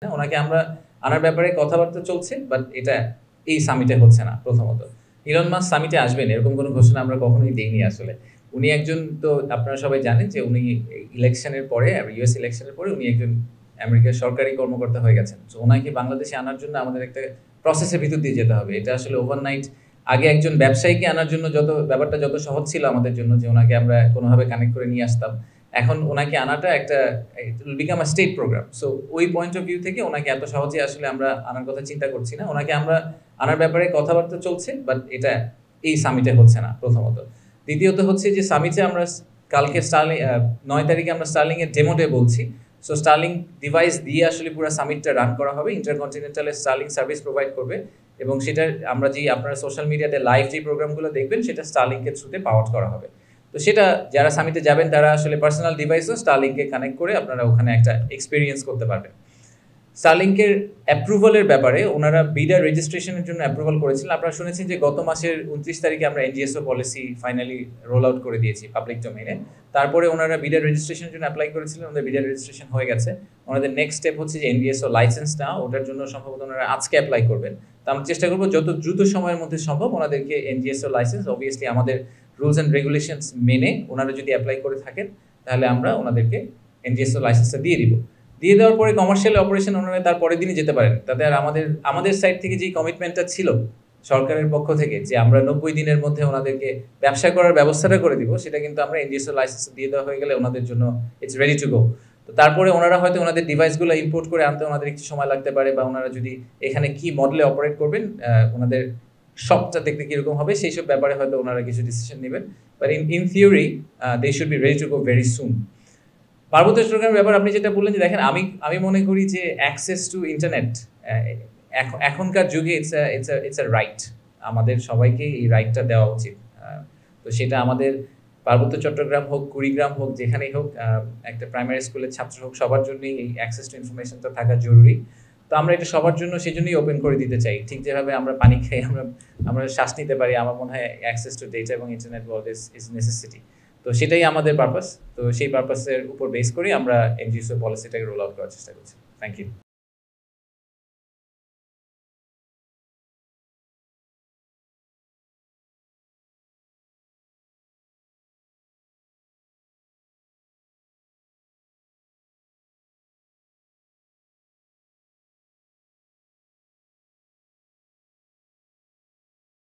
ওনাকে আমরা আনার ব্যাপারে কথাবার্তা চলছে, বাট এটা এই সামিটে হচ্ছে না। প্রথমত ইলন মাস্ক সামিটে আসবেন এরকম কোনো ঘোষণা আমরা কখনোই দেইনি আসলে। উনি একজন, তো আপনারা সবাই জানেন যে উনি ইলেকশনের পরে, ইউএস ইলেকশনের পরে উনি একজন আমেরিকার সরকারি কর্মকর্তা হয়ে গেছেন। তো ওনাকে বাংলাদেশে আনার জন্য আমাদের একটা প্রসেসের ভিতর দিয়ে যেতে হবে। এটা আসলে ওভারনাইট, আগে একজন ব্যবসায়ীকে আনার জন্য ব্যাপারটা যত সহজ ছিল আমাদের জন্য যে ওনাকে আমরা কোনোভাবে কানেক্ট করে নিয়ে আসতাম, এখন ওনাকে আনাটা একটা become a state program. So ওই পয়েন্ট অফ ভিউ থেকে ওনাকে এত সহজে আসলে আমরা আনার কথা চিন্তা করছি না। ওনাকে আমরা আনার ব্যাপারে কথাবার্তা চলছে, বাট এটা এই সামিটে হচ্ছে না প্রথমত। দ্বিতীয়ত হচ্ছে যে সামিটে আমরা কালকে 9 তারিখে আমরা স্টার্লিং এর ডেমো ডে বলছি। সো স্টার্লিং ডিভাইস দিয়ে আসলে পুরো সামিটটা রান করা হবে। ইন্টারকন্টিনেন্টাল স্টার্লিং সার্ভিস প্রোভাইড করবে এবং সেটা আমরা যে আপনারা সোশ্যাল মিডিয়াতে লাইভ যে প্রোগ্রামগুলো দেখবেন সেটা স্টার্লিংকের থ্রুতে পাওয়ার করা হবে। তো সেটা যারা সামিটে যাবেন তারা আসলে পার্সোনাল ডিভাইসও স্টারলিংকে কানেক্ট করে আপনারা ওখানে একটা এক্সপিরিয়েন্স করতে পারবেন। স্টারলিংকের অ্যাপ্রুভালের ব্যাপারে ওনারা বিডার রেজিস্ট্রেশনের জন্য অ্যাপ্রুভাল করেছিলেন। আপনারা শুনেছেন যে গত মাসের 29 তারিখে আমরা এনজিএসও পলিসি ফাইনালি রোল আউট করে দিয়েছি পাবলিক ডোমেইনে। তারপরে ওনারা বিডার রেজিস্ট্রেশনের জন্য অ্যাপ্লাই করেছিলেন, ওনাদের বিডার রেজিস্ট্রেশন হয়ে গেছে। ওনাদের নেক্সট স্টেপ হচ্ছে যে এনজিএসও লাইসেন্স নেওয়া, ওটার জন্য সম্ভবত ওনারা আজকে অ্যাপ্লাই করবেন। তো আমরা চেষ্টা করবো যত দ্রুত সময়ের মধ্যে সম্ভব ওনাদেরকে এনজিএসও লাইসেন্স, অবভিয়াসলি আমাদের রুলস অ্যান্ড রেগুলেশনস মেনে ওনারা যদি অ্যাপ্লাই করে থাকেন তাহলে আমরা ওনাদেরকে এনজিএসও লাইসেন্সটা দিয়ে দিব। দিয়ে দেওয়ার পরে কমার্শিয়াল অপারেশন ওনারা তার পরের দিনই যেতে পারেন। তাতে আর আমাদের সাইড থেকে যেই কমিটমেন্টটা ছিল সরকারের পক্ষ থেকে যে আমরা 90 দিনের মধ্যে ওনাদেরকে ব্যবসা করার ব্যবস্থাটা করে দিব, সেটা কিন্তু আমরা এনজিএসও লাইসেন্স দিয়ে দেওয়া হয়ে গেলে ওনাদের জন্য ইটস রেডি টু গো। তো তারপরে ওনারা হয়তো ওনাদের ডিভাইসগুলো ইম্পোর্ট করে আনতে ওনাদের একটু সময় লাগতে পারে, বা ওনারা যদি এখানে কি মডেলে অপারেট করবেন, ওনাদের শপটা দেখতে কিরকম হবে সেই সব ব্যাপারে হয়তো ওনারা কিছু ডিসিশন নেবেন। But in theory they should be ready to go very soon. পার্বত্য চট্টগ্রামের ব্যাপার আপনি যেটা বললেন যে দেখেন, আমি মনে করি যে অ্যাক্সেস টু ইন্টারনেট এখনকার যুগে ইটস আ রাইট। আমাদের সবাইকে এই রাইটটা দেওয়া উচিত। তো সেটা আমাদের পার্বত্য চট্টগ্রাম হোক, কুড়িগ্রাম হোক, যেখানেই হোক, একটা প্রাইমারি স্কুলের ছাত্র হোক, সবার জন্যই এই অ্যাক্সেস টু ইনফরমেশনটা থাকা জরুরি। তো আমরা এটা সবার জন্য সেজন্যই ওপেন করে দিতে চাই। ঠিক যেভাবে আমরা পানি খাই, আমরা শ্বাস নিতে পারি, আমার মনে হয় অ্যাক্সেস টু ডেটা এবং ইন্টারনেট ওয়ার্ল্ড ইজ নেসেসিটি। তো সেটাই আমাদের পারপাস। তো সেই পারপাসের উপর বেস করে আমরা এনজিওসি পলিসিটাকে রোল আউট করার চেষ্টা করছি। Thank you.